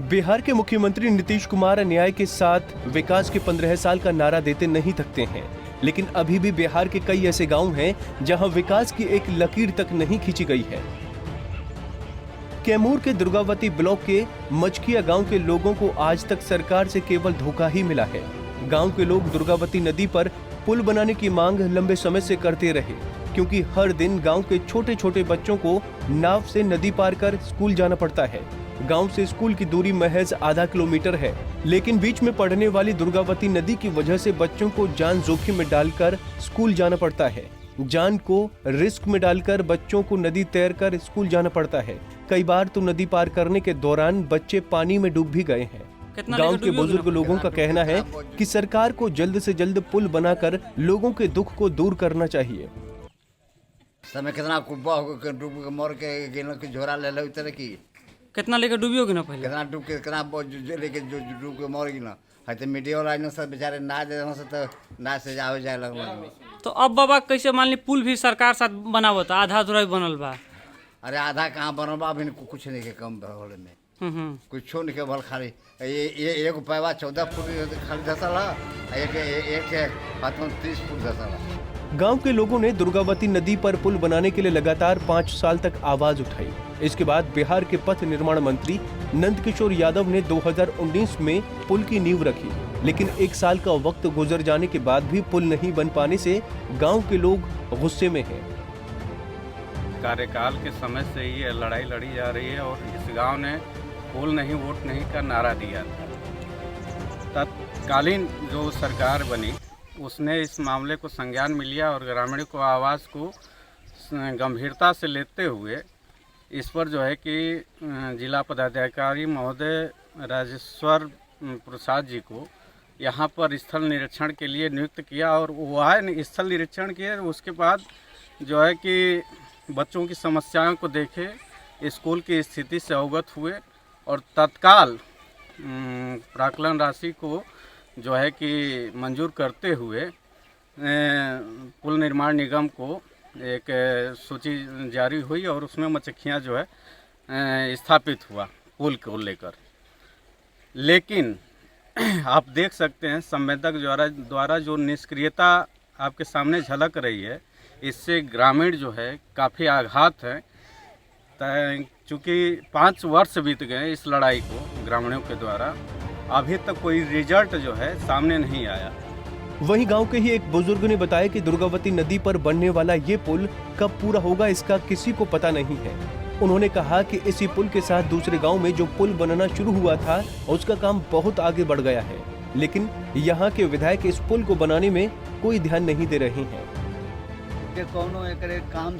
बिहार के मुख्यमंत्री नीतीश कुमार न्याय के साथ विकास के 15 साल का नारा देते नहीं थकते हैं, लेकिन अभी भी बिहार के कई ऐसे गांव हैं जहां विकास की एक लकीर तक नहीं खींची गई है। कैमूर के दुर्गावती ब्लॉक के मचकिया गांव के लोगों को आज तक सरकार से केवल धोखा ही मिला है। गांव के लोग दुर्गावती नदी पर पुल बनाने की मांग लंबे समय से करते रहे, क्योंकि हर दिन गांव के छोटे छोटे बच्चों को नाव से नदी पार कर स्कूल जाना पड़ता है। गांव से स्कूल की दूरी महज आधा किलोमीटर है, लेकिन बीच में पड़ने वाली दुर्गावती नदी की वजह से बच्चों को जान जोखिम में डालकर स्कूल जाना पड़ता है। जान को रिस्क में डालकर बच्चों को नदी तैर कर स्कूल जाना पड़ता है। कई बार तो नदी पार करने के दौरान बच्चे पानी में डूब भी गए हैं। गांव के बुजुर्ग लोगों का कहना है कि सरकार को जल्द से जल्द पुल बनाकर लोगों के दुख को दूर करना चाहिए। समय कितना डूब के मर के झोरा ले लो तरह की कितना लेकर डूबी होगी ना पहले, कितना डूब के कितना लेके जो डूब के मर गई ना है तो मीडिया वाला इन सब बेचारे ना दे तो ना से जाओ जाए लगल। तो अब बाबा कैसे मान ली पुल भी सरकार साथ बनावत आधा अधूरा भी बनल बा। अरे आधा कहाँ बनल बा, अभी कुछ नहीं के कम भले में कुछ नहीं के भल खाली ये एक पैवा 14 फुट खाली धसल एक 30 फुट धसल। गांव के लोगों ने दुर्गावती नदी पर पुल बनाने के लिए लगातार 5 साल तक आवाज उठाई। इसके बाद बिहार के पथ निर्माण मंत्री नंदकिशोर यादव ने 2019 में पुल की नींव रखी, लेकिन 1 साल का वक्त गुजर जाने के बाद भी पुल नहीं बन पाने से गांव के लोग गुस्से में हैं। कार्यकाल के समय से ही ये लड़ाई लड़ी जा रही है और इस गांव ने पुल नहीं वोट नहीं का नारा दिया था। तत्कालीन जो सरकार बनी उसने इस मामले को संज्ञान में लिया और ग्रामीणों को आवाज़ को गंभीरता से लेते हुए इस पर जो है कि जिला पदाधिकारी महोदय राजेश्वर प्रसाद जी को यहाँ पर स्थल निरीक्षण के लिए नियुक्त किया और वो आए स्थल निरीक्षण किए। उसके बाद जो है कि बच्चों की समस्याओं को देखे, स्कूल की स्थिति से अवगत हुए और तत्काल प्राक्कलन राशि को जो है कि मंजूर करते हुए पुल निर्माण निगम को एक सूची जारी हुई और उसमें मचखियाँ जो है स्थापित हुआ पुल को लेकर। लेकिन आप देख सकते हैं संवेदक द्वारा जो निष्क्रियता आपके सामने झलक रही है, इससे ग्रामीण जो है काफ़ी आघात है। चूँकि 5 वर्ष बीत गए इस लड़ाई को ग्रामीणों के द्वारा, अभी तक कोई रिजल्ट जो है सामने नहीं आया। वहीं गांव के ही एक बुजुर्ग ने बताया कि दुर्गावती नदी पर बनने वाला ये पुल कब पूरा होगा इसका किसी को पता नहीं है। उन्होंने कहा कि इसी पुल के साथ दूसरे गांव में जो पुल बनना शुरू हुआ था उसका काम बहुत आगे बढ़ गया है, लेकिन यहाँ के विधायक इस पुल को बनाने में कोई ध्यान नहीं दे रहे हैं। कोनो एकरे काम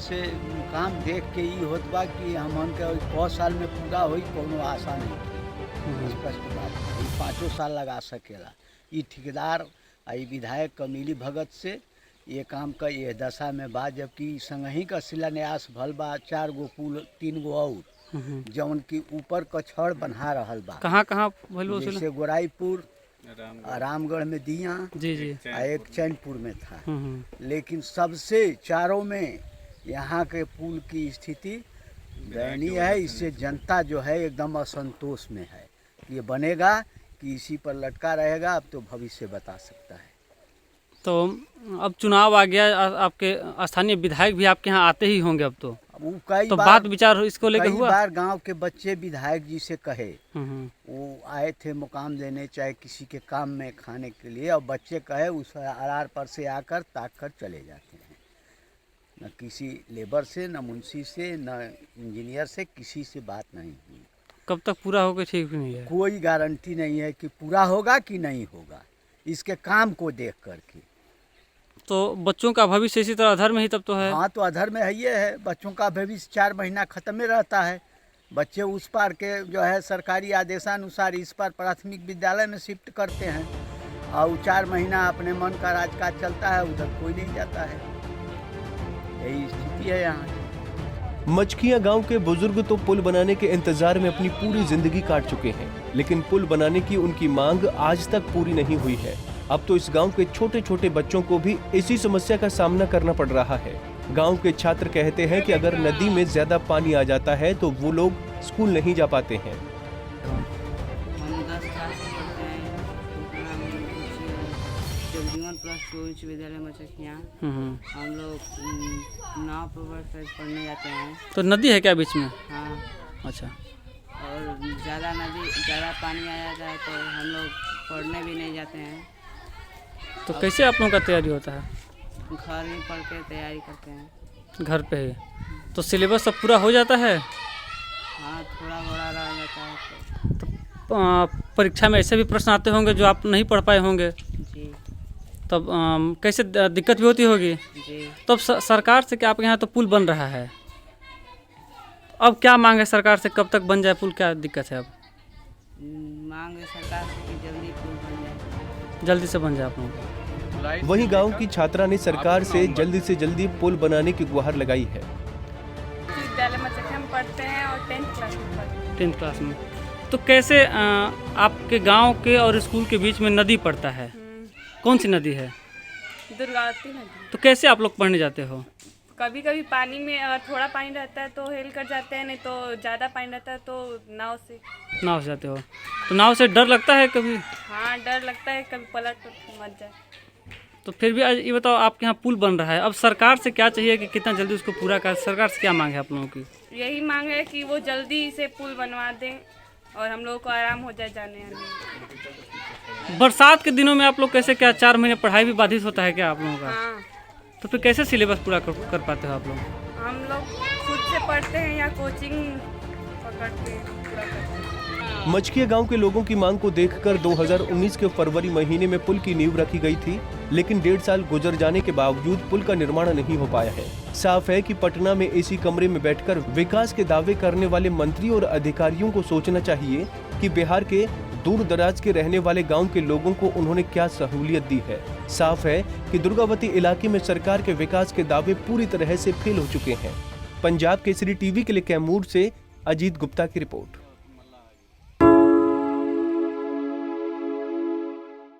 देख के ही होत बा कि हमन के 5 साल में पूरा होई, कोनो आशा नहीं। स्पष्ट बात, 5 साल लगा सकेला। ये ठेकेदार आई विधायक कमीली भगत से ये काम का ये दशा में बा, जबकि संगही का शिलान्यास भल बा 4 गो पुल 3 गो और जौन की ऊपर कछड़ बना रहल बा। कहाँ जैसे गोराईपुर, रामगढ़ में दिया जी एक चैनपुर में था। लेकिन सबसे चारों में यहाँ के पुल की स्थिति दयनीय है। इससे जनता जो है एकदम असंतोष में है। ये बनेगा कि इसी पर लटका रहेगा, अब तो भविष्य बता सकता है। तो अब चुनाव आ गया, आपके स्थानीय विधायक भी आपके यहाँ आते ही होंगे अब तो कई बार बात विचार इसको लेकर हुआ। बार गांव के बच्चे विधायक जी से कहे, वो आए थे मुकाम देने चाहे किसी के काम में खाने के लिए, और बच्चे कहे उस आर पर से आकर ताक कर चले जाते हैं। न किसी लेबर से, न मुंशी से, न इंजीनियर से, किसी से बात नहीं हुई। कब तक पूरा होगा ठीक भी नहीं है, कोई गारंटी नहीं है कि पूरा होगा कि नहीं होगा, इसके काम को देख करके। तो बच्चों का भविष्य इसी तरह अधर में ही तब तो है। हाँ, तो अधर में है। बच्चों का भविष्य 4 महीना खत्म में रहता है। बच्चे उस पार के जो है सरकारी आदेशानुसार इस पार प्राथमिक विद्यालय में शिफ्ट करते हैं और 4 महीना अपने मन का राजकाज चलता है, उधर कोई नहीं जाता है। यही स्थिति है यहाँ। मचकिया गांव के बुजुर्ग तो पुल बनाने के इंतजार में अपनी पूरी जिंदगी काट चुके हैं, लेकिन पुल बनाने की उनकी मांग आज तक पूरी नहीं हुई है। अब तो इस गांव के छोटे छोटे बच्चों को भी इसी समस्या का सामना करना पड़ रहा है। गांव के छात्र कहते हैं कि अगर नदी में ज्यादा पानी आ जाता है तो वो लोग स्कूल नहीं जा पाते हैं। जीवन प्लस 2 उच्च विद्यालय मचकिया। हम लोग नाव पर पढ़ने जाते हैं। तो नदी है क्या बीच में? हाँ। अच्छा। और ज़्यादा पानी आ जाता है तो हम लोग पढ़ने भी नहीं जाते हैं। तो कैसे आप लोगों का तैयारी होता है? घर में पढ़ के तैयारी करते हैं। घर पे ही? तो सिलेबस सब पूरा हो जाता है? हाँ, थोड़ा बड़ा रह जाता है तो परीक्षा में ऐसे भी प्रश्न आते होंगे जो आप नहीं पढ़ पाए होंगे, जी। तब कैसे दिक्कत भी होती होगी? जी। तो अब सरकार से क्या आपके यहाँ तो पुल बन रहा है, अब क्या मांग है सरकार से, कब तक बन जाए पुल, क्या दिक्कत है अब? मांग है सरकार से कि जल्दी पुल बन जाए, जल्दी से बन जाए आप लोगों को। वहीं गांव की छात्रा ने सरकार से जल्दी पुल बनाने की गुहार लगाई है। विद्यालय मचकिया में पढ़ते हैं और 10th क्लास में पढ़ते हैं। 10th क्लास में। तो कैसे आपके गांव के और स्कूल के बीच में नदी पड़ता है, कौन सी नदी है? दुर्गावती नदी। तो कैसे आप लोग पढ़ने जाते हो? कभी कभी पानी में अगर थोड़ा पानी रहता है तो हेल कर जाते हैं, नहीं तो ज़्यादा पानी रहता है तो नाव से जाते हो। तो नाव से डर लगता है कभी? हाँ, डर लगता है, कभी पलट मत जाए। तो फिर भी आज ये बताओ, आपके यहाँ पुल बन रहा है, अब सरकार से क्या चाहिए कि कितना जल्दी उसको पूरा कर, सरकार से क्या मांग है आप लोगों की? यही मांग है कि वो जल्दी से पुल बनवा दें और हम लोगों को आराम हो जाए जाने आने में। बरसात के दिनों में आप लोग कैसे, क्या 4 महीने पढ़ाई भी बाधित होता है क्या आप लोगों का? हाँ। तो फिर कैसे सिलेबस पूरा कर पाते हो आप लोग? हम लोग खुद से पढ़ते हैं या कोचिंग पकड़ के पूरा करते हैं। मचकिया गांव के लोगों की मांग को देखकर 2019 के फरवरी महीने में पुल की नींव रखी गई थी, लेकिन 1.5 साल गुजर जाने के बावजूद पुल का निर्माण नहीं हो पाया है। साफ है कि पटना में एसी कमरे में बैठकर विकास के दावे करने वाले मंत्री और अधिकारियों को सोचना चाहिए कि बिहार के दूर दराज के रहने वाले गांव के लोगों को उन्होंने क्या सहूलियत दी है। साफ है कि दुर्गावती इलाके में सरकार के विकास के दावे पूरी तरह से फेल हो चुके हैं। पंजाब केसरी टीवी के लिए कैमूर से अजीत गुप्ता की रिपोर्ट।